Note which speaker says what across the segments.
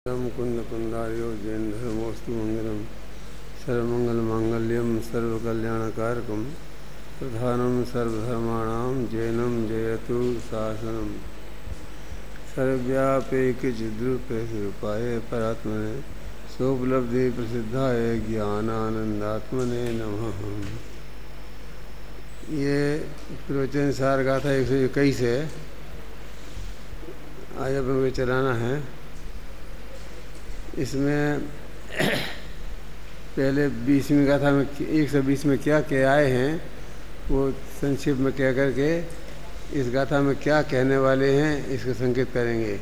Speaker 1: कुंदकुंदार्यो जैन धर्मोस्तु मंगलम सर्वमंगलमांगल्यम सर्वकल्याणकारकम प्रधानम सर्वधर्माणां जैनम जयतु शासनम सर्वव्यापैकचिद्रूपाय परात्मने सोपलब्धि प्रसिद्धाय ज्ञानानंदात्मने नमः। ये प्रवचन सार गाथा 121 है। आज अपन को चलाना है। इसमें पहले 20वीं गाथा में 120 में क्या क्या आए हैं वो संक्षेप में कह करके इस गाथा में क्या कहने वाले हैं इसको संकेत करेंगे।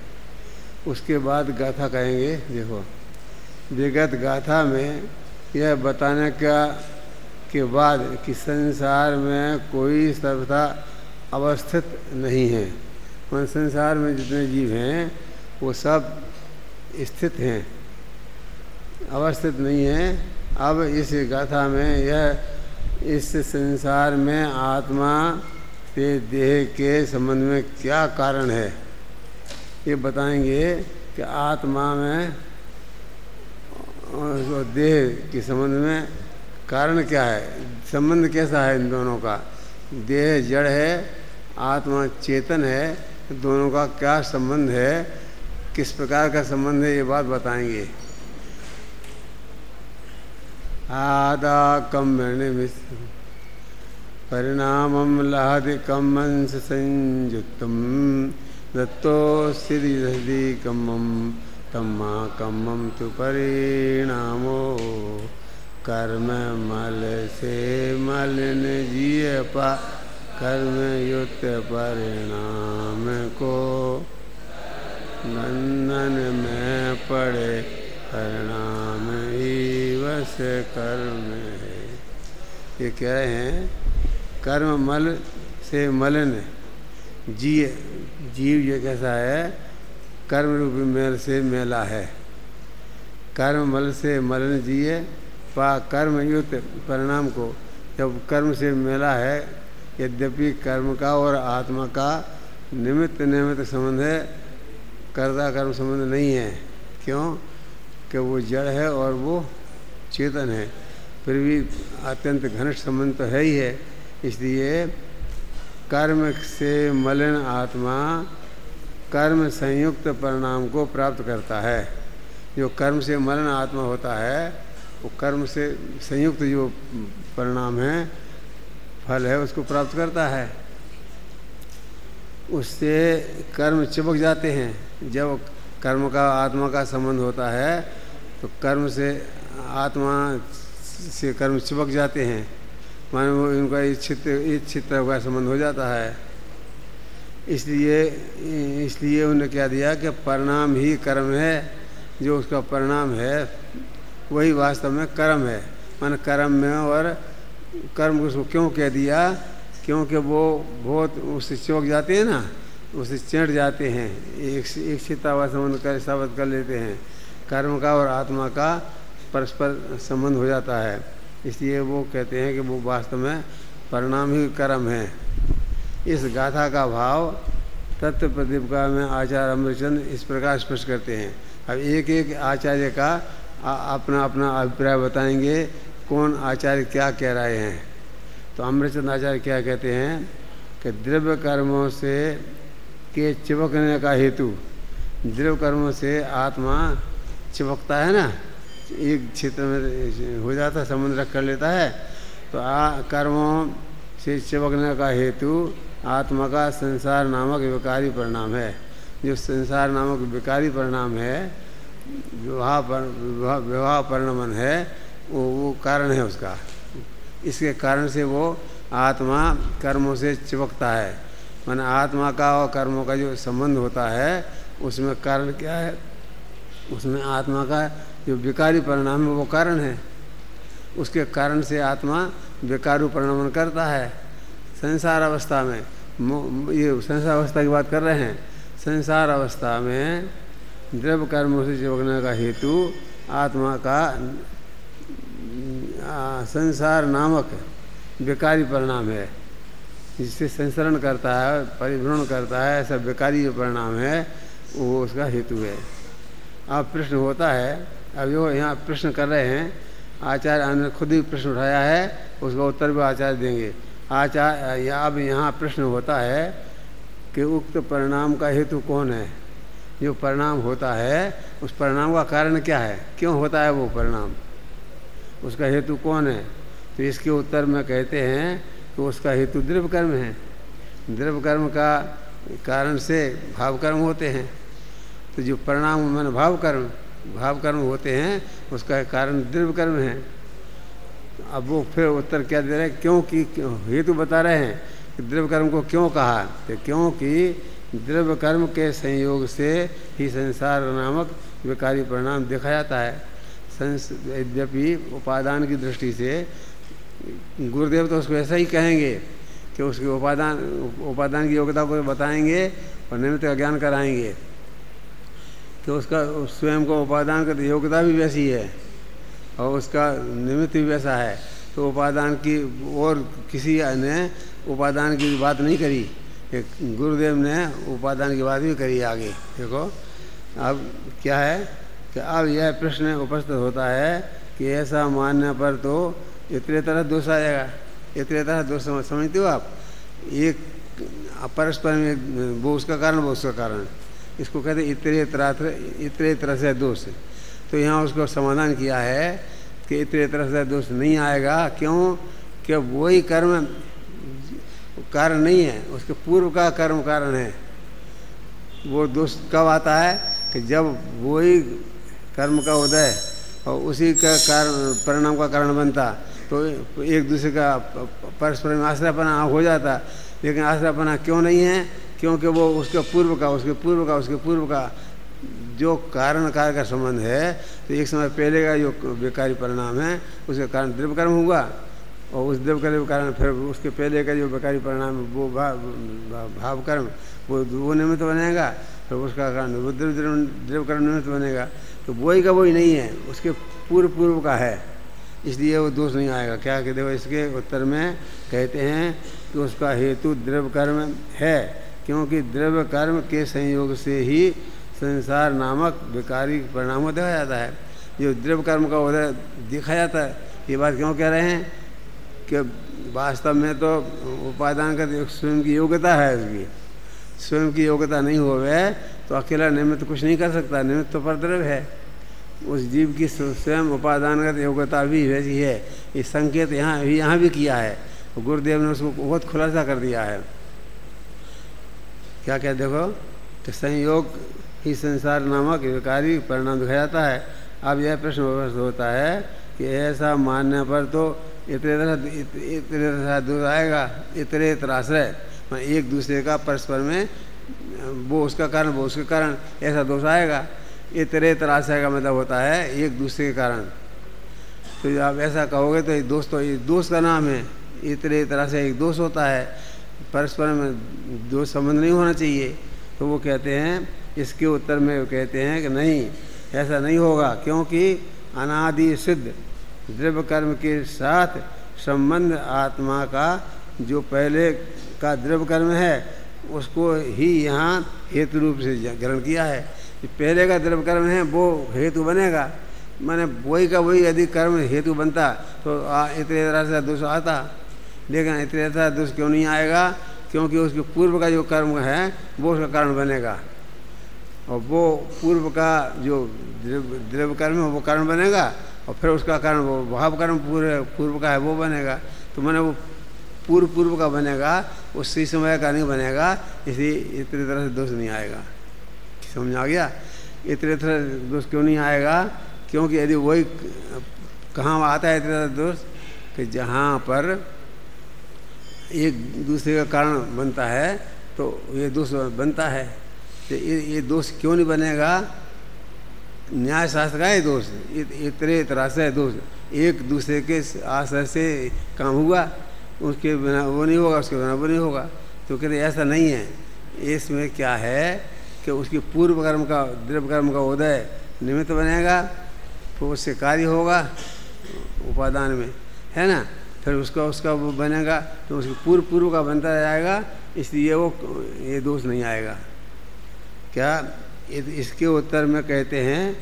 Speaker 1: उसके बाद गाथा कहेंगे। देखो, विगत गाथा में यह बताने के बाद कि संसार में कोई सर्वथा अवस्थित नहीं है। संसार में जितने जीव हैं वो सब स्थित हैं, अवस्थित नहीं है। अब इस गाथा में यह इस संसार में आत्मा से देह के संबंध में क्या कारण है ये बताएंगे कि आत्मा में और देह के संबंध में कारण क्या है, संबंध कैसा है इन दोनों का। देह जड़ है, आत्मा चेतन है, दोनों का क्या संबंध है, किस प्रकार का संबंध है, ये बात बताएंगे। आदाकम परिणामम लहदिकम अंश संयुक्तम दत्तो सिद्धिकमम तम्मा कमम तु परिणामो कर्म मल से मलिन जिय पा कर्म युक्त परिणाम को बंधन में पड़े परिणाम ईवश कर्म है। ये कह रहे हैं कर्म मल से मलिन जीव ये कैसा है, कर्म रूपी मेल से मेला है। कर्म मल से मलिन जिए पा कर्म युक्त परिणाम को। जब कर्म से मेला है, यद्यपि कर्म का और आत्मा का निमित्त संबंध है, कर्ता कर्म संबंध नहीं है। क्यों कि वो जड़ है और वो चेतन है, फिर भी अत्यंत घनिष्ठ संबंध तो है ही है। इसलिए कर्म से मलिन आत्मा कर्म संयुक्त परिणाम को प्राप्त करता है। जो कर्म से मलिन आत्मा होता है वो कर्म से संयुक्त जो परिणाम है, फल है, उसको प्राप्त करता है। उससे कर्म चिपक जाते हैं। जब कर्म का आत्मा का संबंध होता है तो कर्म से आत्मा से कर्म चिपक जाते हैं, मानो वो इनका इच्छित का संबंध हो जाता है। इसलिए उन्हें क्या दिया कि परिणाम ही कर्म है। जो उसका परिणाम है वही वास्तव में कर्म है। माने कर्म में, और कर्म उसको क्यों कह दिया, क्योंकि वो बहुत उससे चिपक जाते हैं ना, उससे चिढ़ जाते हैं, एक छिता हुआ संबंध कर स्थापित कर लेते हैं। कर्म का और आत्मा का परस्पर संबंध हो जाता है। इसलिए वो कहते हैं कि वो वास्तव में परिणाम ही कर्म है। इस गाथा का भाव तत्व प्रदीपिका में आचार्य अमृतचंद इस प्रकार स्पष्ट करते हैं। अब एक एक आचार्य का अपना अपना अभिप्राय बताएंगे, कौन आचार्य क्या कह रहे हैं। तो अमृतचंद आचार्य क्या कहते हैं कि द्रव्य कर्मों से के चिपकने का हेतु, द्रव्य कर्मों से आत्मा चिपकता है ना, एक क्षेत्र में हो जाता, संबंध रख कर लेता है। तो कर्मों से चिपकने का हेतु आत्मा का संसार नामक विकारी परिणाम है। जो संसार नामक विकारी परिणाम है, विवाह परिणमन है, वो कारण है उसका। इसके कारण से वो आत्मा कर्मों से चिपकता है। माने आत्मा का और कर्मों का जो संबंध होता है उसमें कारण क्या है, उसमें आत्मा का जो विकारी परिणाम है वो कारण है। उसके कारण से आत्मा विकारू परिणाम करता है। संसार अवस्था में, ये संसार अवस्था की बात कर रहे हैं, संसार अवस्था में द्रव्य कर्मों से चिपकने का हेतु आत्मा का संसार नामक विकारी परिणाम है, जिससे संसरण करता है, परिभ्रमण करता है। ऐसा विकारी जो परिणाम है वो उसका हेतु है। अब प्रश्न होता है, अब जो यहाँ प्रश्न कर रहे हैं आचार्य ने खुद ही प्रश्न उठाया है, उसका उत्तर भी आचार्य देंगे। आचार्य अब यहाँ प्रश्न होता है कि उक्त परिणाम का हेतु कौन है। जो परिणाम होता है उस परिणाम का कारण क्या है, क्यों होता है वो परिणाम, उसका हेतु कौन है। तो इसके उत्तर में कहते हैं कि उसका हेतु द्रव्य कर्म है। द्रव्य कर्म का कारण से भाव कर्म होते हैं। तो जो परिणाम माने भाव कर्म होते हैं, उसका कारण द्रव्य कर्म है। अब वो फिर उत्तर क्या दे रहे हैं, क्योंकि हेतु बता रहे हैं कि द्रव्य कर्म को क्यों कहा। तो क्योंकि द्रव्य कर्म के संयोग से ही संसार नामक विकारी परिणाम देखा जाता है। यद्यपि उपादान की दृष्टि से गुरुदेव तो उसको ऐसा ही कहेंगे कि उसके उपादान की योग्यता को बताएंगे और निमित्त का ज्ञान कराएंगे कि उसका स्वयं को उपादान का योग्यता भी वैसी है और उसका निमित्त भी वैसा है। तो उपादान की और किसी ने उपादान की बात नहीं करी, गुरुदेव ने उपादान की बात भी करी आगे। देखो अब क्या है कि अब यह प्रश्न उपस्थित होता है कि ऐसा मानने पर तो इतने तरह दोष आएगा। इतने तरह दोष समझते हो आप, एक परस्पर में वो उसका कारण वो उसका कारण, इसको कहते इतने तरह से दोष। तो यहाँ उसको समाधान किया है कि इतने तरह से दोष नहीं आएगा। क्यों कि वही कर्म कारण नहीं है, उसके पूर्व का कर्म कारण है। वो दोष कब आता है कि जब वही कर्म का उदय और उसी का कारण परिणाम का कारण बनता, तो एक दूसरे का परस्पर में आश्रयपना हो जाता। लेकिन आश्रयपना क्यों नहीं है, क्योंकि वो उसके पूर्व का जो कारण कार्य का संबंध है। तो एक समय पहले का जो विकारी परिणाम है उसके कारण द्रव्य कर्म हुआ और उस द्रव्य कर्म के कारण फिर उसके पहले का जो विकारी परिणाम वो भाव कर्म वो निमित्त बनेगा, फिर उसका कारण वो द्रव्य कर्म निमित्त बनेगा। तो वही का वही नहीं है, उसके पूर्व का है, इसलिए वो दोष नहीं आएगा। क्या कहते हो, इसके उत्तर में कहते हैं कि उसका हेतु द्रव्य कर्म है, क्योंकि द्रव्य कर्म के संयोग से ही संसार नामक विकारी परिणामों देखा जाता है। जो द्रव्य कर्म का उदय देखा जाता है, ये बात क्यों कह रहे हैं कि वास्तव में तो उपादान का स्वयं की योग्यता है, उसकी स्वयं की योग्यता नहीं होवे तो अकेला निमित्त कुछ नहीं कर सकता। निमित्त तो परद्रव्य है, उस जीव की स्वयं उपादानगत योग्यता भी वैसी है। ये संकेत यहाँ भी किया है, गुरुदेव ने उसको बहुत खुलासा कर दिया है। क्या क्या देखो कि संयोग ही संसार नामक विकारी परिणाम दिखाया जाता है। अब यह प्रश्न होता है कि ऐसा मानने पर तो इतने तरह दूर आएगा, इतने आश्रय एक दूसरे का परस्पर में वो उसका कारण वो उसके कारण ऐसा दोष आएगा। इतने आश्रय का मतलब होता है एक दूसरे के कारण। तो आप ऐसा कहोगे तो ये दोष का नाम है। इतने तरह से एक दोष होता है, परस्पर में दोष संबंध नहीं होना चाहिए। तो वो कहते हैं, इसके उत्तर में वो कहते हैं कि नहीं, ऐसा नहीं होगा, क्योंकि अनादि सिद्ध द्रव्य कर्म के साथ संबंध आत्मा का जो पहले का द्रव्य कर्म है उसको ही यहाँ हेतु रूप से ग्रहण किया है। पहले का द्रव्य कर्म है वो हेतु बनेगा, माने वही का वही यदि कर्म हेतु बनता तो इतने तरह से दोष आता। लेकिन इतने तरह दोष क्यों नहीं आएगा, क्योंकि उसके पूर्व का जो कर्म है वो उसका कारण बनेगा और वो पूर्व का जो द्रव्य कर्म है वो कारण बनेगा और फिर उसका कारण वो भाव कर्म पूर्व का है वो बनेगा। तो मैंने वो पूर्व का बनेगा, उसी समय का नहीं बनेगा। इसलिए इतने तरह से दोष नहीं आएगा। समझ आ गया? इतने तरह दोष क्यों नहीं आएगा, क्योंकि यदि वही कहाँ आता है इतने तरह दोष कि जहाँ पर एक दूसरे का कारण बनता है तो ये दोष बनता है। तो ये दोष क्यों नहीं बनेगा, न्याय शास्त्र का है दोष, इतने तरह से दोष एक दूसरे के आश्रय से काम हुआ, उसके बिना वो नहीं होगा, उसके बिना वो नहीं होगा। तो कहते ऐसा नहीं है। इसमें क्या है कि उसकी पूर्व कर्म का द्रव्य कर्म का उदय निमित्त बनेगा, तो उससे कार्य होगा उपादान में, है ना। फिर उसका वो बनेगा तो उसके पूर्व का बनता जाएगा, इसलिए वो ये दोष नहीं आएगा। क्या इसके उत्तर में कहते हैं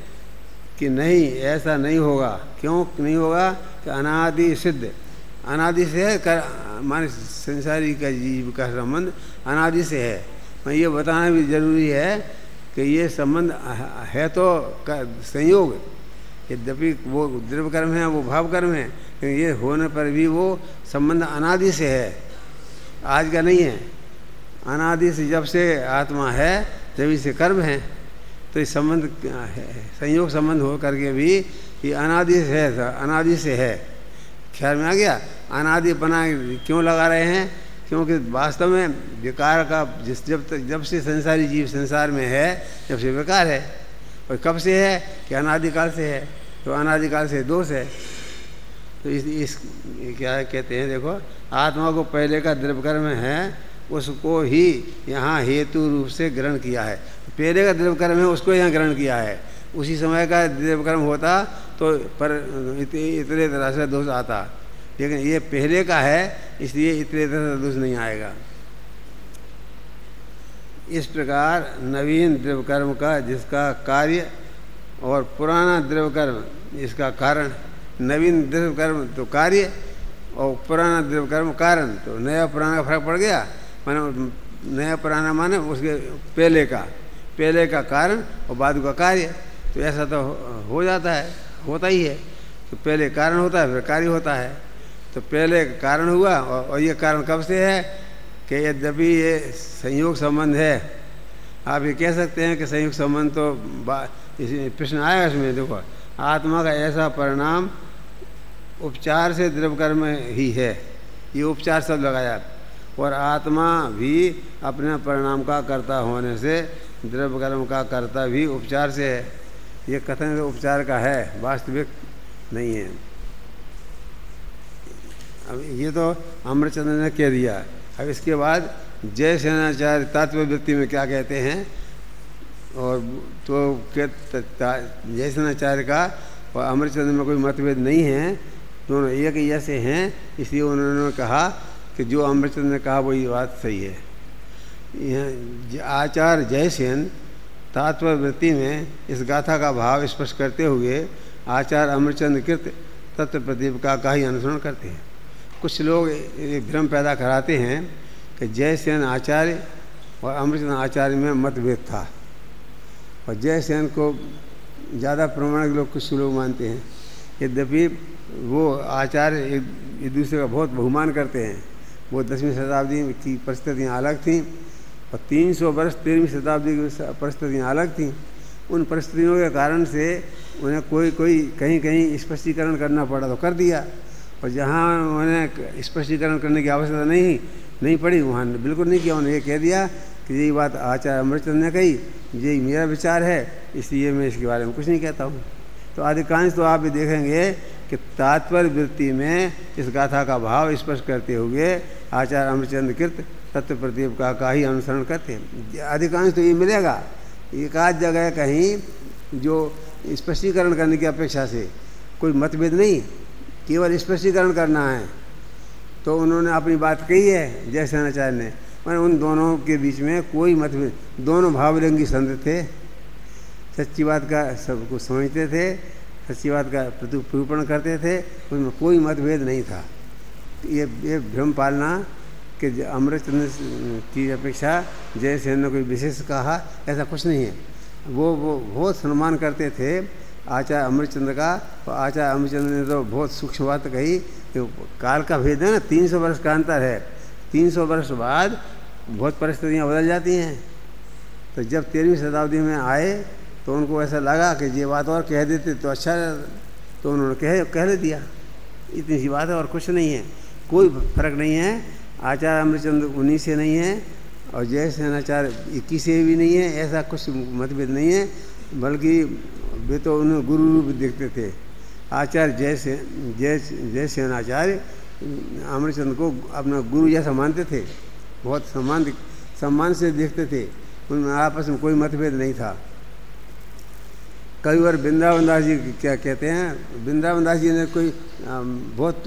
Speaker 1: कि नहीं, ऐसा नहीं होगा। क्यों नहीं होगा? कि अनादि सिद्ध, अनादि से है, माने संसारी का जीव का संबंध अनादि से है। मैं ये बताना भी जरूरी है कि ये संबंध है तो संयोग, यद्यपि वो द्रव्य कर्म है, वो भाव कर्म है, लेकिन ये होने पर भी वो संबंध अनादि से है, आज का नहीं है। अनादि से जब से आत्मा है तभी से कर्म है, तो इस संबंध संयोग संबंध हो करके भी ये अनादि से है, अनादि से है। ख्याल में आ गया? अनादि बना क्यों लगा रहे हैं? क्योंकि वास्तव में विकार का जब से संसारी जीव संसार में है, जब से विकार है। और कब से है? कि अनादिकाल से है, तो अनादिकाल से दोष है। तो इस क्या कहते हैं, देखो, आत्मा को पहले का द्रव्य कर्म है, उसको ही यहाँ हेतु रूप से ग्रहण किया है। पहले का द्रव्य कर्म है, उसको यहाँ ग्रहण किया है। उसी समय का द्रव्य कर्म होता तो पर इतने तरह से दोष आता, लेकिन ये पहले का है, इसलिए इतने तरह से दोष नहीं आएगा। इस प्रकार नवीन द्रव्य कर्म का जिसका कार्य और पुराना द्रव्य कर्म इसका कारण, नवीन द्रव्य कर्म तो कार्य और पुराना द्रव्य कर्म कारण, तो नया पुराना का फर्क पड़ गया। माने नया पुराना माने उसके पहले का कारण और बाद का कार्य, तो ऐसा तो हो जाता है, होता ही है। तो पहले कारण होता है, फिर कार्य होता है। तो पहले कारण हुआ और ये कारण कब से है? कि यद्यपि ये संयोग संबंध है। आप ये कह सकते हैं कि संयोग संबंध तो प्रश्न आया इसमें। देखो, आत्मा का ऐसा परिणाम उपचार से द्रव्य कर्म ही है, ये उपचार शब्द लगाया। और आत्मा भी अपने परिणाम का कर्ता होने से द्रव्य कर्म का कर्ता भी उपचार से है। ये कथन उपचार का है, वास्तविक नहीं है। अब ये तो अमृतचंद्र ने कह दिया। अब इसके बाद जय सेनाचार्य तात्ववृत्ति में क्या कहते हैं, और तो जय सेनाचार्य का और अमृतचंद्र में कोई मतभेद नहीं है, दोनों एक ही जैसे हैं। इसलिए उन्होंने कहा कि जो अमृतचंद्र ने कहा वही बात सही है। आचार्य जयसेन तात्ववृत्ति में इस गाथा का भाव स्पष्ट करते हुए आचार्य अमृतचंद्र कृत तत्व प्रदीपिका का ही अनुसरण करते हैं। कुछ लोग भ्रम पैदा कराते हैं कि जयसेन आचार्य और अमृतचंद्र आचार्य में मतभेद था, और जयसेन को ज़्यादा प्रमाणिक लोग कुछ लोग मानते हैं। यद्यपि वो आचार्य एक दूसरे का बहुत बहुमान करते हैं। वो 10वीं शताब्दी की परिस्थितियाँ अलग थीं और 300 वर्ष 13वीं शताब्दी की परिस्थितियाँ अलग थीं। उन परिस्थितियों के कारण से उन्हें कोई कहीं स्पष्टीकरण करना पड़ा तो कर दिया, और जहाँ उन्हें स्पष्टीकरण करने की आवश्यकता नहीं पड़ी वहाँ बिल्कुल नहीं किया। उन्हें ये कह दिया कि यही बात आचार्य अमृतचंद्र ने कही, यही मेरा विचार है, इसलिए मैं इसके बारे में कुछ नहीं कहता हूँ। तो अधिकांश तो आप भी देखेंगे कि तात्पर्य वृत्ति में इस गाथा का भाव स्पष्ट करते हुए आचार्य अमृतचंद्र कृत तत्व प्रदीपिका का ही अनुसरण करते हैं। अधिकांश तो ये मिलेगा, एक आध जगह कहीं जो स्पष्टीकरण करने की अपेक्षा से कोई मतभेद नहीं, केवल स्पष्टीकरण करना है। तो उन्होंने अपनी बात कही है जयसेनाचार्य ने, मैंने उन दोनों के बीच में कोई मतभेद, दोनों भावलिंगी संत थे, सच्ची बात का सब कुछ समझते थे, सच्ची बात का प्रतिरूपण करते थे, उनमें कोई मतभेद नहीं था। ये भ्रम पालना कि अमृतचंद्र की अपेक्षा जयसेन ने कोई विशेष कहा, ऐसा कुछ नहीं है। वो बहुत सम्मान करते थे आचार्य अमृतचंद्र का, और आचार्य अमृतचंद्र ने तो बहुत सूक्ष्म बात कही कि काल का भेद है ना, 300 वर्ष का अंतर है। 300 वर्ष बाद बहुत परिस्थितियाँ बदल जाती हैं। तो जब 13वीं शताब्दी में आए तो उनको ऐसा लगा कि ये बात और कह देते तो अच्छा, तो उन्होंने कह दिया। इतनी सी बात है और कुछ नहीं है, कोई फर्क नहीं है। आचार्य अमृतचंद्र 19 से नहीं है और जयसेनाचार्य 21 से भी नहीं है, ऐसा कुछ मतभेद नहीं है, बल्कि वे तो उन्हें गुरु रूप देखते थे। आचार्य जयसेनाचार्य अमृतचंद्र को अपना गुरु जैसा मानते थे, बहुत सम्मान से देखते थे, उनमें आपस में कोई मतभेद नहीं था। कई बार वृंदावन दास जी क्या कहते हैं, वृंदावन दास जी ने कोई बहुत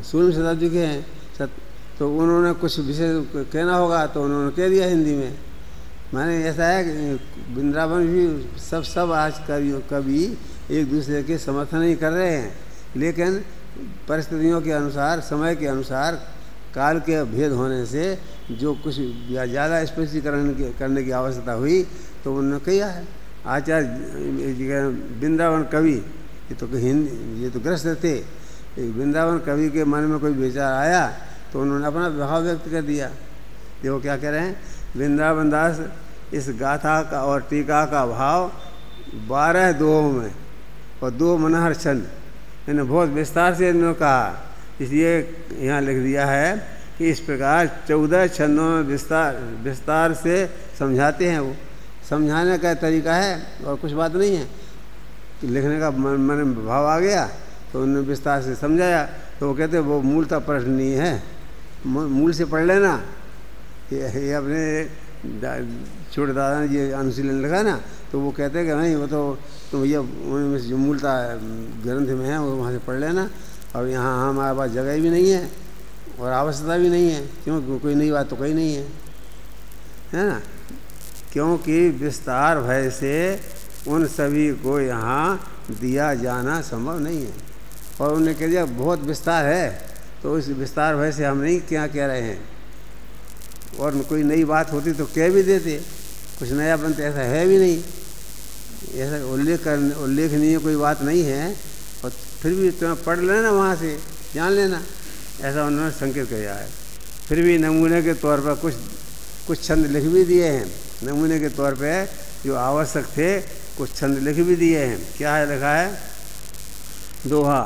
Speaker 1: 16वीं शताब्दी के हैं, तो उन्होंने कुछ विशेष कहना होगा तो उन्होंने कह दिया हिंदी में, माने ऐसा है कि वृंदावन भी सब आज कभी एक दूसरे के समर्थन नहीं कर रहे हैं, लेकिन परिस्थितियों के अनुसार, समय के अनुसार, काल के भेद होने से जो कुछ ज़्यादा स्पष्टीकरण करने की आवश्यकता हुई तो उन्होंने किया है। आचार्य वृंदावन कवि ये तो ग्रस्त थे। वृंदावन कवि के मन में कोई विचार आया तो उन्होंने अपना भाव व्यक्त कर दिया। देखो क्या कह रहे हैं, वृंदावन दास इस गाथा का और टीका का भाव 12 दोहों में और 2 मनहर छंद इन्हें बहुत विस्तार से इन्होंने कहा। इसलिए यहाँ लिख दिया है कि इस प्रकार 14 छंदों में विस्तार से समझाते हैं। वो समझाने का तरीका है और कुछ बात नहीं है। लिखने का मन में भाव आ गया तो उन्होंने विस्तार से समझाया। तो वो कहते वो मूलतः प्रश्न नहीं है, मूल से पढ़ लेना। ये अपने छोटे दादा ने ये अनुशीलन लिखा ना, तो वो कहते हैं कि नहीं वो तो भैया उनमें जो मूलतः ग्रंथ में है वो वहाँ से पढ़ लेना। और यहाँ हमारे पास जगह भी नहीं है और आवश्यकता भी नहीं है, क्योंकि कोई नई बात तो कहीं नहीं है ना। क्योंकि विस्तार भय से उन सभी को यहाँ दिया जाना संभव नहीं है। और उन्होंने कह दिया बहुत विस्तार है, तो इस विस्तार भय से हम नहीं क्या कह रहे हैं। और कोई नई बात होती तो कह भी देते, कुछ नया बनते, ऐसा है भी नहीं, ऐसा उल्लेखनीय कोई बात नहीं है। और फिर भी तुम्हें पढ़ लेना, वहाँ से जान लेना, ऐसा उन्होंने संकेत किया है। फिर भी नमूने के तौर पर कुछ छंद लिख भी दिए हैं। नमूने के तौर पे जो आवश्यक थे कुछ छंद लिख भी दिए हैं। क्या है लिखा है, दोहा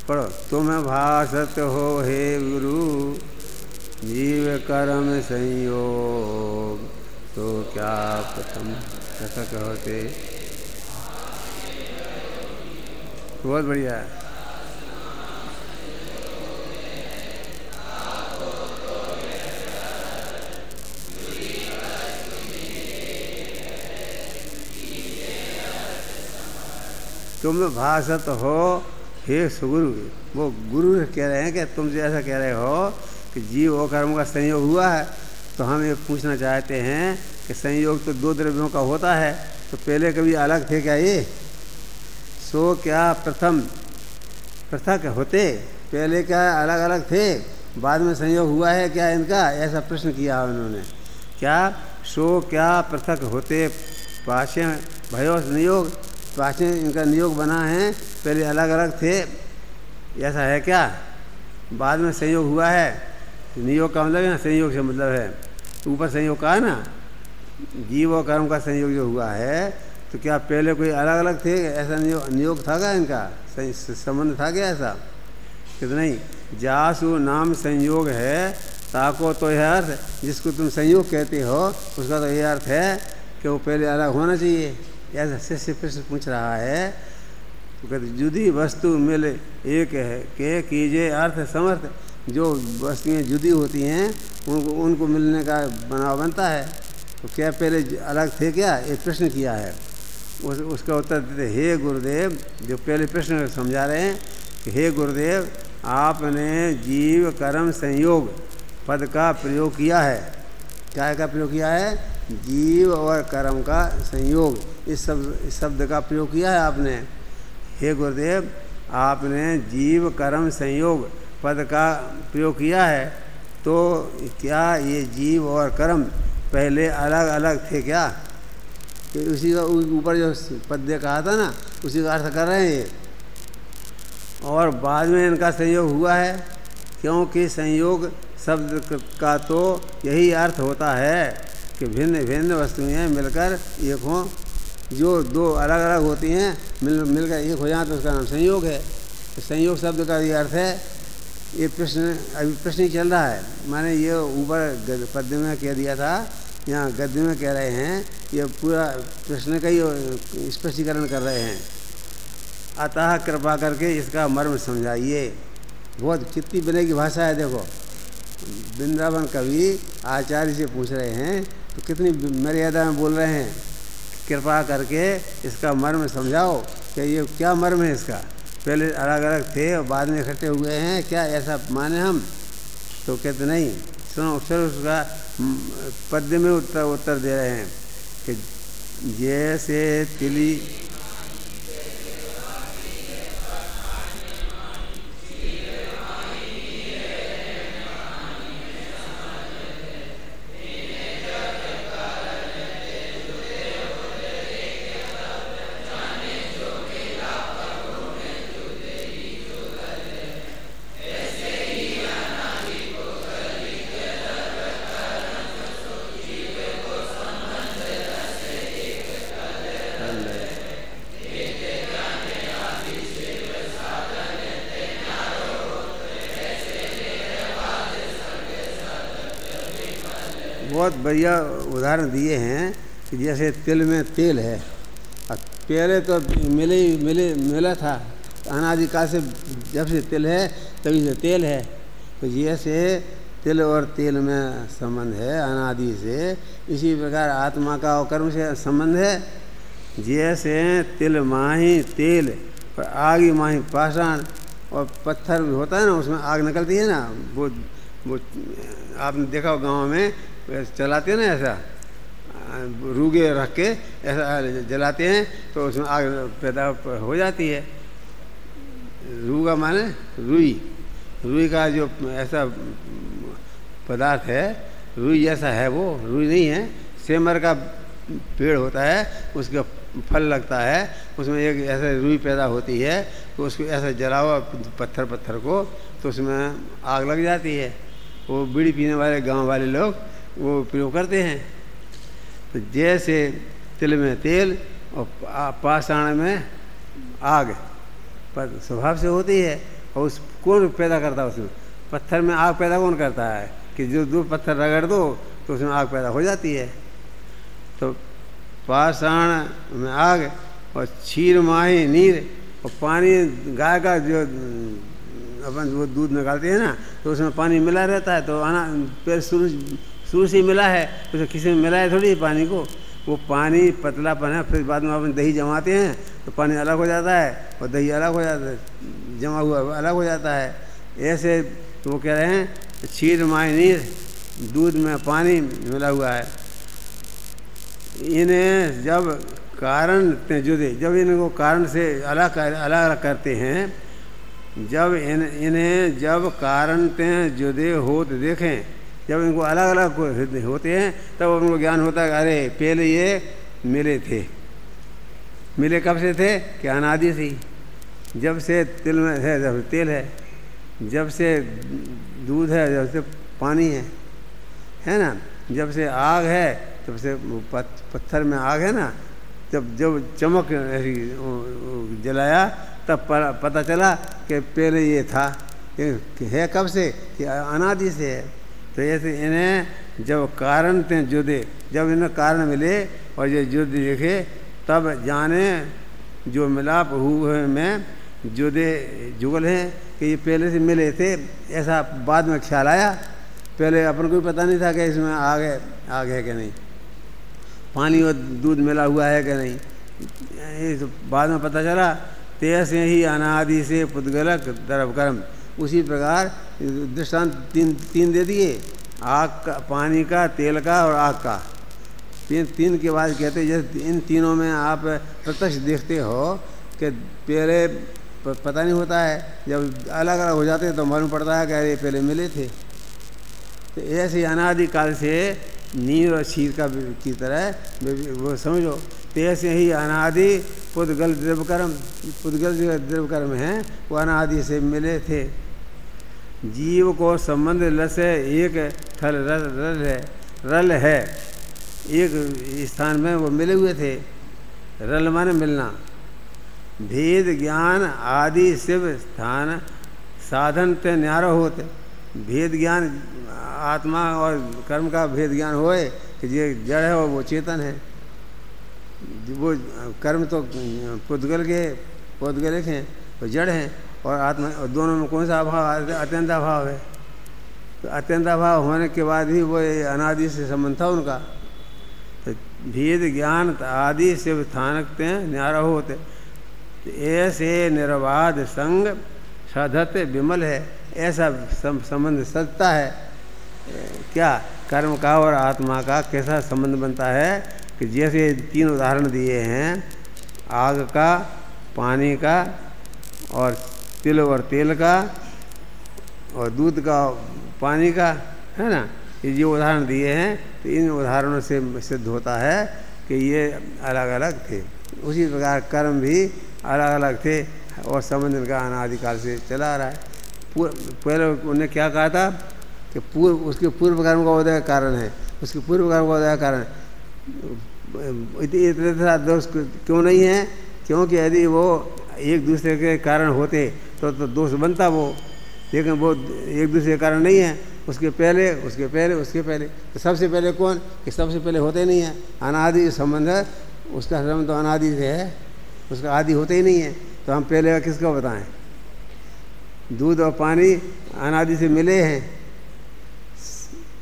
Speaker 1: पढ़ो। तुम्हें भासत हो हे गुरु जीव कर्म संयोग, तो क्या प्रथम पृथक होते। बहुत बढ़िया है। तुम भासत हो हे सुगुरु, वो गुरु कह रहे हैं कि तुम ऐसा कह रहे हो कि जीव और कर्म का संयोग हुआ है। तो हम ये पूछना चाहते हैं कि संयोग तो 2 द्रव्यों का होता है, तो पहले कभी अलग थे क्या ये? सो क्या प्रथम पृथक होते, पहले क्या अलग अलग थे, बाद में संयोग हुआ है क्या इनका? ऐसा प्रश्न किया उन्होंने। क्या सो क्या पृथक होते पाशे भयो नियोग, पाशे इनका नियोग बना है, पहले अलग अलग थे, ऐसा है क्या? बाद में संयोग हुआ है। नियोग का मतलब है संयोग से मतलब है ऊपर संयोग का है ना, जीव और कर्म का संयोग जो हुआ है, तो क्या पहले कोई अलग अलग थे? ऐसा नियोग था क्या इनका? संबंध था क्या ऐसा? कि नहीं। जासु नाम संयोग है ताको, तो यह अर्थ जिसको तुम संयोग कहते हो उसका तो यह अर्थ है कि वो पहले अलग होना चाहिए। ऐसा शिष्य प्रश्न पूछ रहा है। तो कहते जुदी वस्तु मिले एक है के कीजिए अर्थ समर्थ। जो वस्तुएं जुदी होती हैं उनको मिलने का बनाव बनता है। तो क्या पहले अलग थे क्या? ये प्रश्न किया है। उसका उत्तर देते हे गुरुदेव, जो पहले प्रश्न समझा रहे हैं कि हे गुरुदेव आपने जीव कर्म संयोग पद का प्रयोग किया है। क्या का प्रयोग किया है? जीव और कर्म का संयोग, इस शब्द का प्रयोग किया है आपने। हे गुरुदेव आपने जीव कर्म संयोग पद का प्रयोग किया है, तो क्या ये जीव और कर्म पहले अलग अलग थे क्या? उसी का ऊपर जो पद्य कहा था ना, उसी का अर्थ कर रहे हैं ये। और बाद में इनका संयोग हुआ है, क्योंकि संयोग शब्द का तो यही अर्थ होता है कि भिन्न भिन्न वस्तुएं मिलकर एक हों। जो 2 अलग अलग होती हैं मिलकर एक हो जाए तो उसका नाम संयोग है। तो संयोग शब्द का ये अर्थ है। ये प्रश्न ही चल रहा है। माने ये ऊपर पद्य में कह दिया था, यहाँ गद्य में कह रहे हैं। ये पूरा प्रश्न का ही स्पष्टीकरण कर रहे हैं। अतः कृपा करके इसका मर्म समझाइए। बहुत कितनी बनेगी भाषा है देखो। वृंदावन कवि आचार्य से पूछ रहे हैं तो कितनी मर्यादा में बोल रहे हैं। कृपा करके इसका मर्म समझाओ कि ये क्या मर्म है इसका। पहले अलग अलग थे और बाद में इकट्ठे हुए हैं क्या? ऐसा माने हम? तो कहते नहीं, सुनो अक्षर उसका पद्य में उत्तर दे रहे हैं कि जैसे तिली बहुत बढ़िया उदाहरण दिए हैं कि जैसे तिल में तेल है। अब पहले तो मिला था, अनादिकाल से जब से तिल है तभी से तेल है। तो जैसे तिल और तेल में संबंध है अनादि से, इसी प्रकार आत्मा का और कर्म से संबंध है। जैसे तिल माही तेल और आग ही माही पाषाण, और पत्थर होता है ना उसमें आग निकलती है ना, वो आपने देखा हो गाँव में चलाते हैं ना, ऐसा रूगे रख के ऐसा जलाते हैं तो उसमें आग पैदा हो जाती है। रूगा माने रुई का जो ऐसा पदार्थ है, रुई जैसा है वो, रुई नहीं है, सेमर का पेड़ होता है, उसका फल लगता है, उसमें एक ऐसा रुई पैदा होती है, तो उसको ऐसा जलाओ पत्थर को तो उसमें आग लग जाती है। वो बीड़ी पीने वाले गांव वाले लोग वो प्रयोग करते हैं। तो जैसे तिल में तेल और पाषाण में आग पर स्वभाव से होती है। और उस कौन पैदा करता है उसमें? पत्थर में आग पैदा कौन करता है कि जो दो पत्थर रगड़ दो तो उसमें आग पैदा हो जाती है। तो पाषाण में आग और क्षीर माही नीर, और पानी गाय का जो अपन वो दूध निकालते हैं ना तो उसमें पानी मिला रहता है। तो पहले शुरू से मिला है, उसे किसी में मिला है थोड़ी पानी को, वो पानी पतलापन है। फिर बाद में अपन दही जमाते हैं तो पानी अलग हो जाता है और दही अलग हो जाता है, जमा हुआ अलग हो जाता है। ऐसे वो कह रहे हैं क्षीर माही नीर, दूध में पानी मिला हुआ है। इन्हें जब कारण जुदे, जब इनको कारण से अलग करते हैं, जब इन्हें जब कारण जुदे होते देखें, जब इनको अलग अलग होते हैं तब उनको ज्ञान होता है अरे पहले ये मिले थे। मिले कब से थे कि अनादि से, जब से तिल में है जब से तेल है, जब से दूध है, जब से पानी है ना, जब से आग है, तब से पत्थर में आग है ना, जब चमक ऐसी जलाया तब पता चला कि पहले ये था। है कब से कि अनादि से है। तो ऐसे इन्हें जब कारण थे जुदे, जब इन्हें कारण मिले और ये जुद देखे तब जाने जो मिलाप हुए में जुदे जुगल हैं कि ये पहले से मिले थे। ऐसा बाद में ख्याल आया, पहले अपन को पता नहीं था कि इसमें आग है कि नहीं, पानी और दूध मिला हुआ है कि नहीं, ये तो बाद में पता चला। तैसे ही अनादि से पुद्गलक द्रव कर्म, उसी प्रकार दृष्टांत तीन दे दिए, आग का, पानी का, तेल का और आग का। तीन के बाद कहते हैं जैसे इन तीनों में आप प्रत्यक्ष देखते हो कि पहले पता नहीं होता है, जब अलग अलग हो जाते हैं तो मालूम पड़ता है कि अरे पहले मिले थे। तो ऐसे अनादिकाल से नीर और क्षीर का की तरह वो समझो। तैसे ही अनादि पुद्गल द्रव्यकर्म, पुद्गल जो द्रव्यकर्म हैं वो अनादि से मिले थे। जीव को संबंध लस है, एक थल रल है, एक स्थान में वो मिले हुए थे। रल माने मिलना। भेद ज्ञान आदि शिव स्थान साधन ते न्यारो होते। भेद ज्ञान आत्मा और कर्म का भेद ज्ञान होए कि ये जड़ है और वो चेतन है। वो कर्म तो पुद्गलिक हैं, तो जड़ हैं, और आत्मा, और दोनों में कौन सा अभाव? अत्यंत अभाव है। तो अत्यंत अभाव होने के बाद ही वो अनादि से संबंध था उनका। तो भेद ज्ञान आदि शिव स्थानक न्यारा होते। ऐसे निर्बाध संग सधत विमल है, ऐसा संबंध सजता है। क्या कर्म का और आत्मा का कैसा संबंध बनता है कि जैसे 3 उदाहरण दिए हैं, आग का, पानी का और तिल और तेल का और दूध का पानी का, है ना। ये जो उदाहरण दिए हैं तो इन उदाहरणों से सिद्ध होता है कि ये अलग अलग थे। उसी प्रकार कर्म भी अलग अलग थे और संबंध इनका अनादिकाल से चला आ रहा है। पहले उन्होंने क्या कहा था कि उसके पूर्व कर्म का उदय कारण है, उसके पूर्व कर्म का उदय कारण इतना दोष क्यों नहीं है? क्योंकि यदि वो एक दूसरे के कारण होते तो दोष बनता वो, लेकिन वो एक दूसरे के कारण नहीं है। उसके पहले उसके पहले उसके पहले तो सबसे पहले कौन? कि सबसे पहले होते नहीं है। अनादि संबंध है, उसका संबंध तो अनादि से है, उसका आदि होते ही नहीं है। तो हम पहले किसको बताएं? दूध और पानी अनादि से मिले हैं,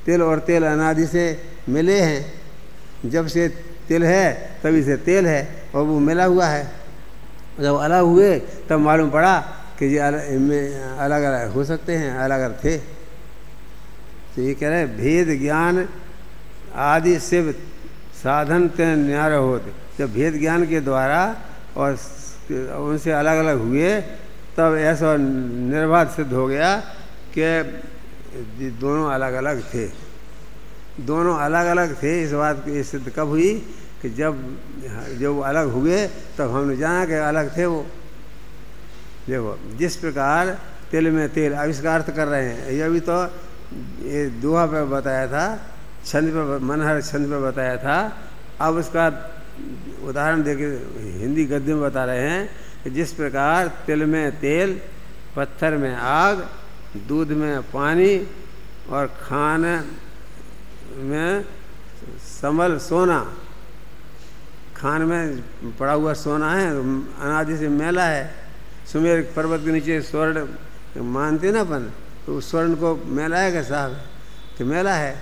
Speaker 1: तिल और तेल अनादि से मिले हैं। जब से तिल है तभी से तेल है और वो मिला हुआ है। जब अलग हुए तब मालूम पड़ा कि ये अलग अलग हो सकते हैं, अलग अलग थे। तो ये कह रहे हैं भेद ज्ञान आदि शिव साधन ते न्यार होते। जब भेद ज्ञान के द्वारा और उनसे अलग अलग हुए तब ऐसा निर्वाद सिद्ध हो गया कि दोनों अलग अलग थे। दोनों अलग अलग थे। इस बात की सिद्ध कब हुई कि जब वो अलग हुए तब हमने जाना कि अलग थे वो। देखो जिस प्रकार तिल में तेल आविष्कार कर रहे हैं, ये अभी तो ये दोहा पे बताया था, छंद पे, मनहर छंद पे बताया था। अब उसका उदाहरण देके हिंदी गद्य में बता रहे हैं कि जिस प्रकार तिल में तेल, पत्थर में आग, दूध में पानी और खाने में संबल सोना, खान में पड़ा हुआ सोना है, अनादि से मेला है। सुमेर पर्वत के नीचे स्वर्ण मानते ना अपन, तो उस स्वर्ण को मेला है क्या साहब? कि मेला है,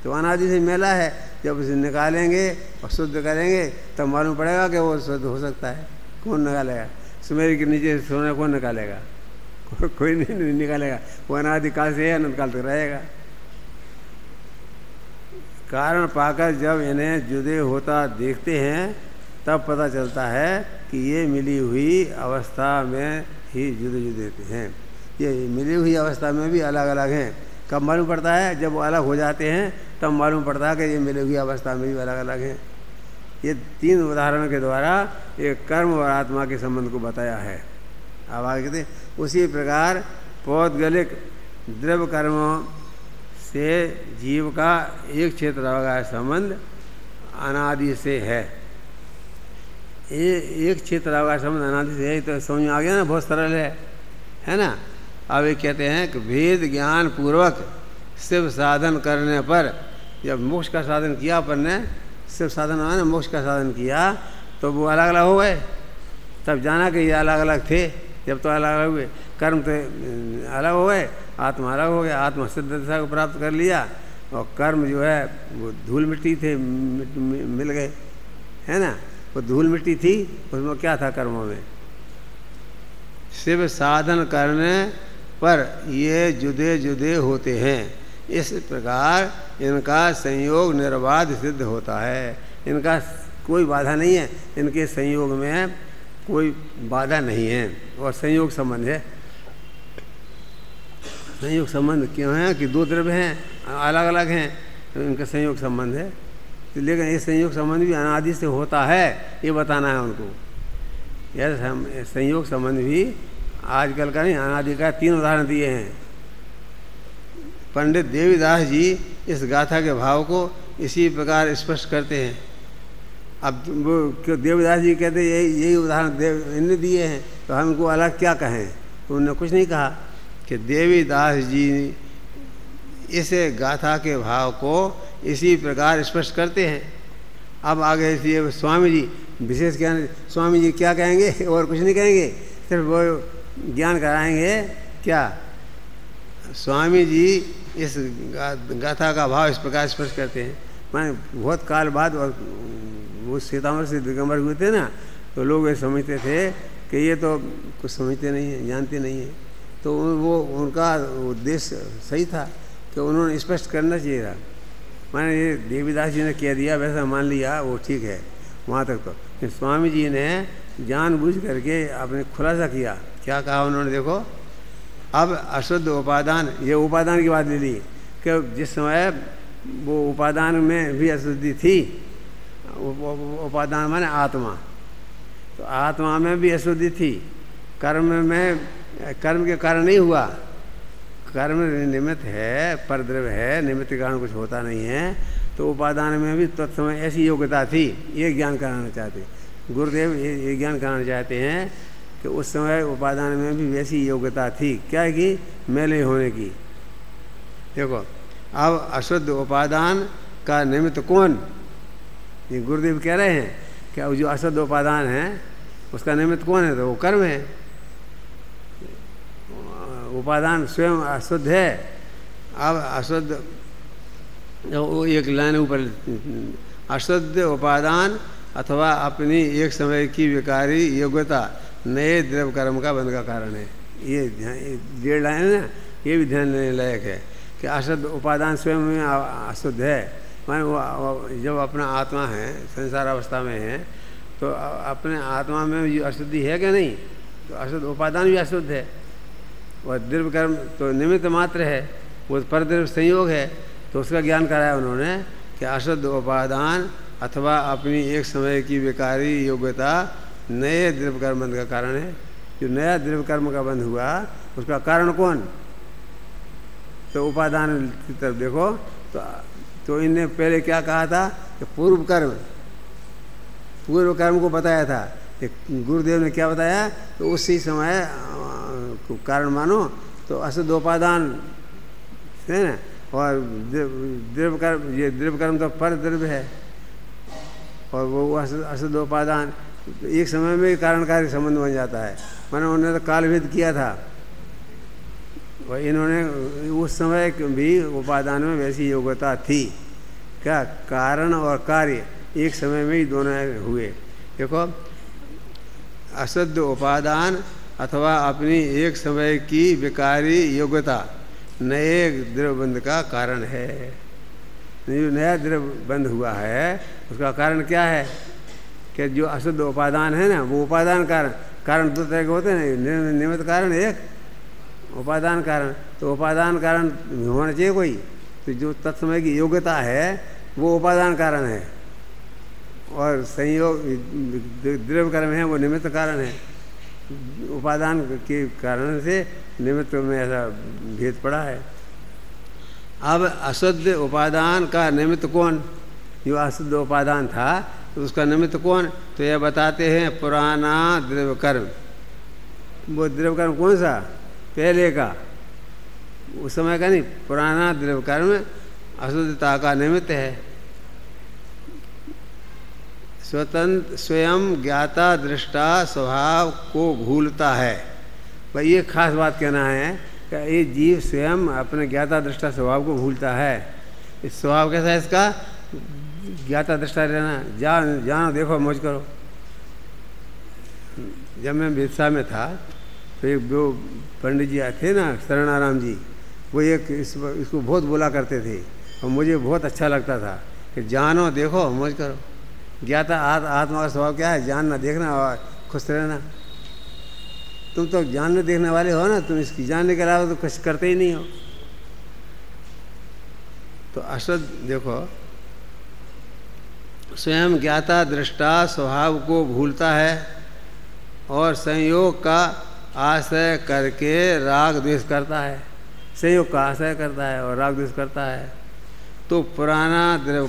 Speaker 1: तो अनादि से मेला है। जब उसे निकालेंगे और शुद्ध करेंगे तब मालूम पड़ेगा कि वो शुद्ध हो सकता है। कौन निकालेगा? सुमेर के नीचे सोना कौन निकालेगा? कोई नहीं निकालेगा। वो अनादिकाल से अनंतकाल तक रहेगा। कारण पाकर जब इन्हें जुदे होता देखते हैं तब पता चलता है कि ये मिली हुई अवस्था में ही जुदे जुदे हैं। ये मिली हुई अवस्था में भी अलग अलग हैं। कब मालूम पड़ता है? जब वो अलग हो जाते हैं तब मालूम पड़ता है कि ये मिली हुई अवस्था में भी अलग अलग हैं। ये 3 उदाहरणों के द्वारा एक कर्म और आत्मा के संबंध को बताया है। अब आगे कहते उसी प्रकार पौद्गलिक द्रव्य कर्मों से जीव का एक क्षेत्र का संबंध अनादि से है। एक क्षेत्र का संबंध अनादि से है, तो समझ में आ गया ना, बहुत सरल है ना। अब ये कहते हैं कि भेद ज्ञान पूर्वक शिव साधन करने पर, जब मोक्ष का साधन किया अपन ने, शिव साधन है ना, मोक्ष का साधन किया, तो वो अलग अलग हो गए। तब जाना कि ये अलग अलग थे। जब तो अलग अलग हुए, कर्म तो अलग हो गए, आत्मा अलग हो गया। आत्मा सिद्ध दशा को प्राप्त कर लिया और कर्म जो है वो धूल मिट्टी थे, मिल गए, है ना। वो धूल मिट्टी थी, उसमें क्या था कर्मों में? शिव साधन करने पर ये जुदे जुदे होते हैं। इस प्रकार इनका संयोग निर्बाध सिद्ध होता है। इनका कोई बाधा नहीं है, इनके संयोग में कोई बाधा नहीं है और संयोग संबंध है। संयोग संबंध क्यों है? कि 2 द्रव्य हैं, अलग अलग हैं, तो इनका संयोग संबंध है। लेकिन ये संयोग संबंध भी अनादि से होता है, ये बताना है उनको। यह संयोग संबंध भी आजकल का नहीं, अनादि का 3 उदाहरण दिए हैं। पंडित देवीदास जी इस गाथा के भाव को इसी प्रकार स्पष्ट करते हैं। अब वो देवीदास जी कहते यही उदाहरण इनने दिए हैं, तो हम इनको अलग क्या कहें? तो उन्होंने कुछ नहीं कहा कि देवीदास जी इस गाथा के भाव को इसी प्रकार स्पष्ट करते हैं। अब आगे इसलिए स्वामी जी विशेष ज्ञान, स्वामी जी क्या कहेंगे? और कुछ नहीं कहेंगे, सिर्फ वो ज्ञान कराएंगे। क्या? स्वामी जी इस गाथा का भाव इस प्रकार स्पष्ट करते हैं। माने बहुत काल बाद और वो सीतामढ़ी से दिगंबर हुए थे ना, तो लोग ये समझते थे कि ये तो कुछ समझते नहीं है, जानते नहीं है। तो वो उनका उद्देश्य सही था तो उन्होंने स्पष्ट करना चाहिए था। मैंने ये देवीदास जी ने कह दिया वैसा मान लिया, वो ठीक है वहाँ तक। तो स्वामी जी ने जानबूझ करके आपने खुलासा किया। क्या कहा उन्होंने, देखो अब अशुद्ध उपादान, ये उपादान की बात ले ली कि जिस समय वो उपादान में भी अशुद्धि थी, उपादान माने आत्मा, तो आत्मा में भी अशुद्धि थी, कर्म में, कर्म के कारण नहीं हुआ, कर्म निमित्त है, परद्रव्य है, निमित्त के कारण कुछ होता नहीं है, तो उपादान में भी तत्समय ऐसी योग्यता थी। ये ज्ञान कराना चाहते गुरुदेव, ये ज्ञान कराना चाहते हैं कि उस समय उपादान में भी वैसी योग्यता थी, क्या की, मैले होने की। देखो अब अशुद्ध उपादान का निमित्त कौन, ये गुरुदेव कह रहे हैं कि जो अशुद्ध उपादान है उसका निमित्त कौन है, तो वो कर्म है। उपादान स्वयं अशुद्ध है। अब अशुद्ध, वो एक लाइन ऊपर, अशुद्ध उपादान अथवा अपनी एक समय की विकारी योग्यता नए द्रव्य कर्म का बंध का कारण है। ये 1.5 लाइन है ना, ये भी ध्यान देने लायक है कि अशुद्ध उपादान स्वयं में अशुद्ध है। माने वो जब अपना आत्मा है, संसार अवस्था में है, तो अपने आत्मा में जो अशुद्धि है कि नहीं, तो अशुद्ध उपादान भी अशुद्ध है। और द्रव्य कर्म तो निमित्त मात्र है, वो परद्रव्य संयोग है। तो उसका ज्ञान कराया उन्होंने कि अशुद्ध उपादान अथवा अपनी एक समय की विकारी योग्यता नए द्रव्य कर्म बंध का कारण है। जो नया द्रव्य कर्म का बंध हुआ उसका कारण कौन, तो उपादान की तरफ देखो। तो इनने पहले क्या कहा था कि पूर्व कर्म को बताया था कि गुरुदेव ने क्या बताया, तो उसी समय कारण मानो तो अशुद्ध उपादान है ना, और द्रव्य कर्म, ये द्रव्य कर्म तो पर द्रव्य है, और वो अशुद्ध उपादान तो एक समय में कारणकारी संबंध बन जाता है। मानो उन्होंने तो कालभेद किया था, और इन्होंने उस समय भी उपादान में वैसी योग्यता थी, क्या कारण और कार्य एक समय में ही दोनों हुए। देखो अशुद्ध उपादान अथवा अपनी एक समय की विकारी योग्यता नए द्रव्य बंध का कारण है। जो नया द्रव्य बंध हुआ है उसका कारण क्या है कि जो अशुद्ध उपादान है ना, वो उपादान कारण 2 तरह के होते हैं, निमित्त कारण एक उपादान कारण। तो उपादान कारण होना चाहिए कोई, तो जो तत्समय की योग्यता है वो उपादान कारण है, और संयोग द्रव्य कर्म है वो निमित्त कारण है। उपादान के कारण से निमित्त में ऐसा भेद पड़ा है। अब अशुद्ध उपादान का निमित्त कौन, जो अशुद्ध उपादान था तो उसका निमित्त कौन, तो यह बताते हैं पुराना द्रव्य कर्म। वो द्रव्य कर्म कौन सा, पहले का, उस समय का नहीं, पुराना द्रव्य कर्म अशुद्धता का निमित्त है। स्वतंत्र स्वयं ज्ञाता दृष्टा स्वभाव को भूलता है। भाई ये खास बात कहना है कि ये जीव स्वयं अपने ज्ञाता दृष्टा स्वभाव को भूलता है। इस स्वभाव कैसा है इसका, ज्ञाता दृष्टा रहना, जानो देखो मौज करो। जब मैं बिरसा में था तो एक वो पंडित जी थे ना, शरणाराम जी, वो एक इसको बहुत बोला करते थे, और मुझे बहुत अच्छा लगता था कि जानो देखो मौज करो। ज्ञाता आत्मा का स्वभाव क्या है, जानना देखना और खुश रहना। तुम तो जानने देखने वाले हो ना, तुम इसकी जानने के अलावा तो कुछ करते ही नहीं हो। तो अशुद्ध देखो, स्वयं ज्ञाता दृष्टा स्वभाव को भूलता है और संयोग का आश्रय करके राग द्वेष करता है। संयोग का आश्रय करता है और राग द्वेष करता है। तो पुराना द्रव्य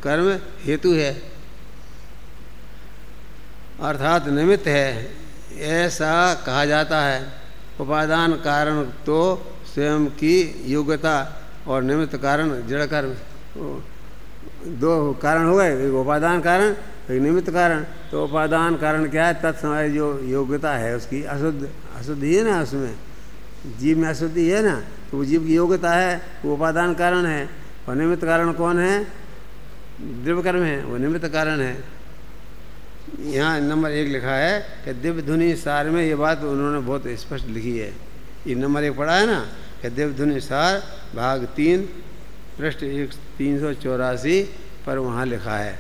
Speaker 1: कर्म हेतु है, अर्थात निमित्त है, ऐसा कहा जाता है। उपादान कारण तो स्वयं की योग्यता और निमित्त कारण जड़ कर्म, 2 कारण हो गए, एक उपादान कारण एक निमित्त कारण। तो उपादान कारण क्या है, तत्समय जो योग्यता है उसकी अशुद्धि है ना, उसमें जीव में अशुद्धि है ना, तो वो जीव की योग्यता है, वो उपादान कारण है। और निमित्त कारण कौन है, द्रव्य कर्म है, वो निमित्त कारण है। यहाँ नंबर 1 लिखा है कि दिव्य धुनि सार में ये बात उन्होंने बहुत स्पष्ट लिखी है। ये नंबर 1 पढ़ा है ना, कि देवधुन सार भाग 3 पृष्ठ 384 पर वहाँ लिखा है।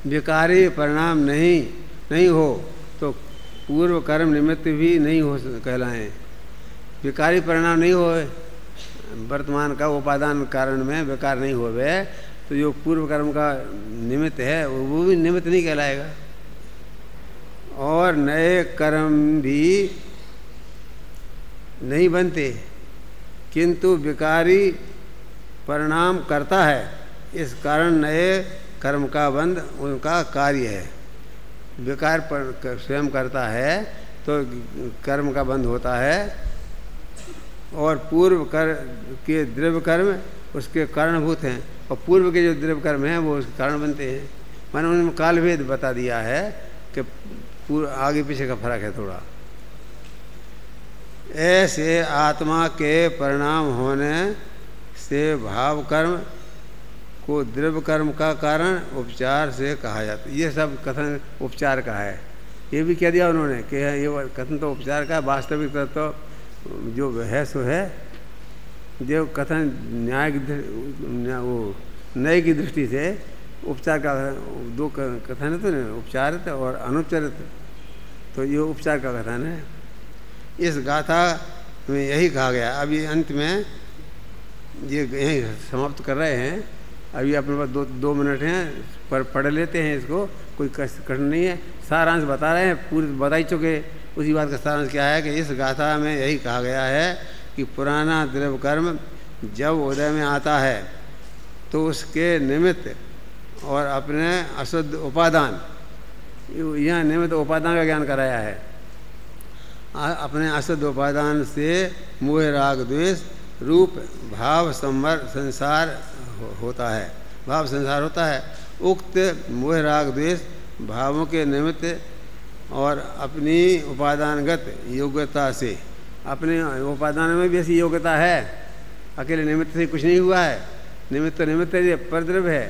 Speaker 1: विकारी परिणाम नहीं हो तो पूर्व कर्म निमित्त भी नहीं हो कहलाएं। विकारी परिणाम नहीं हो, वर्तमान का उपादान कारण में विकार नहीं होवे तो जो पूर्व कर्म का निमित्त है वो भी निमित्त नहीं कहलाएगा। और नए कर्म भी नहीं बनते, किंतु विकारी परिणाम करता है, इस कारण नए कर्म का बंध उनका कार्य है। विकार पर स्वयं करता है तो कर्म का बंध होता है, और पूर्व कर के द्रव्य कर्म उसके कारणभूत हैं, और पूर्व के जो द्रव्य कर्म हैं वो उसके कारण बनते हैं। मैंने उन्होंने कालभेद बता दिया है कि पूर्व आगे पीछे का फर्क है थोड़ा। ऐसे आत्मा के परिणाम होने से भाव कर्म को द्रव्य कर्म का कारण उपचार से कहा जाता है। ये सब कथन उपचार का है। ये भी कह दिया उन्होंने कि ये कथन तो उपचार का है, वास्तविक तो जो है सो है। जो कथन न्याय वो नए की दृष्टि से उपचार का दो कथन है, तो नहीं उपचारित और अनुपचारित, तो ये उपचार का कथन है। इस गाथा में यही कहा गया। अभी अंत में ये यही समाप्त कर रहे हैं। अभी अपने पास दो मिनट हैं, पर पढ़ लेते हैं इसको, कोई कष्ट नहीं है। सारांश बता रहे हैं, पूरी बता ही चुके। उसी बात का सारांश क्या है कि इस गाथा में यही कहा गया है कि पुराना द्रव्य कर्म जब उदय में आता है तो उसके निमित्त और अपने अशुद्ध उपादान, यहाँ निमित्त उपादान का ज्ञान कराया है। अपने अशुद्ध उपादान से मोह राग द्वेष रूप भाव संसार होता है, भाव संसार होता है। उक्त मोह राग द्वेष भावों के निमित्त और अपनी उपादानगत योग्यता से, अपने उपादान में भी ऐसी योग्यता है, अकेले निमित्त से कुछ नहीं हुआ है। निमित्त तो निमित्त है, परद्रव्य है,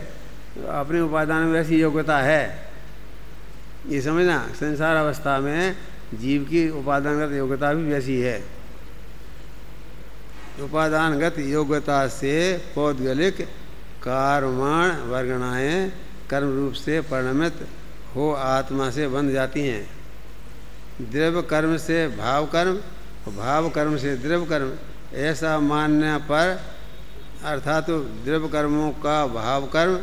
Speaker 1: अपने उपादान में ऐसी योग्यता है। ये समझना, संसार अवस्था में जीव की उपादानगत योग्यता भी वैसी है। उपादानगत योग्यता से पौद्गलिक कर्माण वर्गणाएं कर्म रूप से परिणमित हो आत्मा से बंध जाती हैं। द्रव्य कर्म से भाव कर्म, भाव कर्म से द्रव्य कर्म, ऐसा मानने पर अर्थात तो द्रव्य कर्मों का भाव कर्म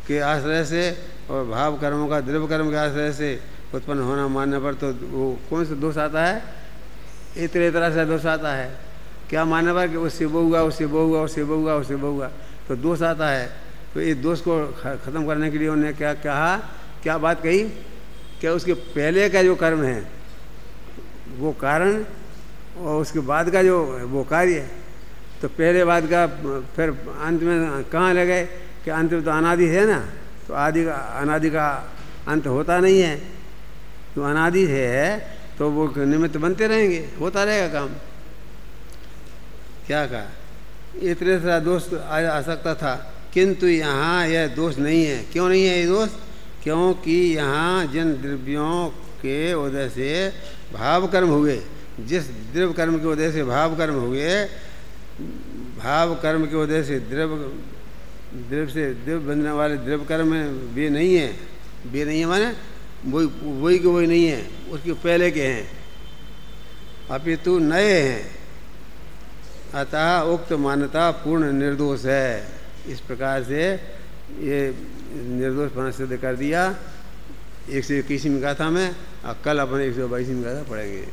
Speaker 1: के आश्रय से और भाव कर्मों का द्रव्य कर्म के आश्रय से उत्पन्न होना मानने पर तो वो कौन सा दोष आता है? इतने तरह से दोष आता है। क्या मानने पर कि उससे वो हुआ, उससे वो हुआ, उससे वो हुआ, उससे वो हुआ, तो दोष आता है। तो इस दोष को ख़त्म करने के लिए उन्होंने क्या कहा, क्या बात कही कि उसके पहले का जो कर्म है वो कारण और उसके बाद का जो वो कार्य है। तो पहले बाद का फिर अंत में कहाँ ले गए कि अंत में तो अनादि है ना, तो आदि का अनादि का अंत होता नहीं है। तो अनादि है तो वो निमित्त बनते रहेंगे, होता रहेगा काम। क्या कहा, इतने सारा दोष आ सकता था, किंतु यहाँ यह दोष नहीं है। क्यों नहीं है ये दोष? क्योंकि यहाँ जिन द्रव्यों के उदय से भाव कर्म हुए, जिस द्रव्य कर्म के उदय से भाव कर्म हुए, भाव कर्म के उदय से द्रव्य से द्रव्य बनने वाले द्रव्य कर्म में वे नहीं है। वे नहीं है माने वही के वही नहीं है, उसके पहले के हैं, अपितु नए हैं। अतः उक्त मान्यता पूर्ण निर्दोष है। इस प्रकार से ये निर्दोषपना सिद्ध कर दिया 121वीं गाथा में। और कल अपन 122वीं गाथा पढ़ेंगे।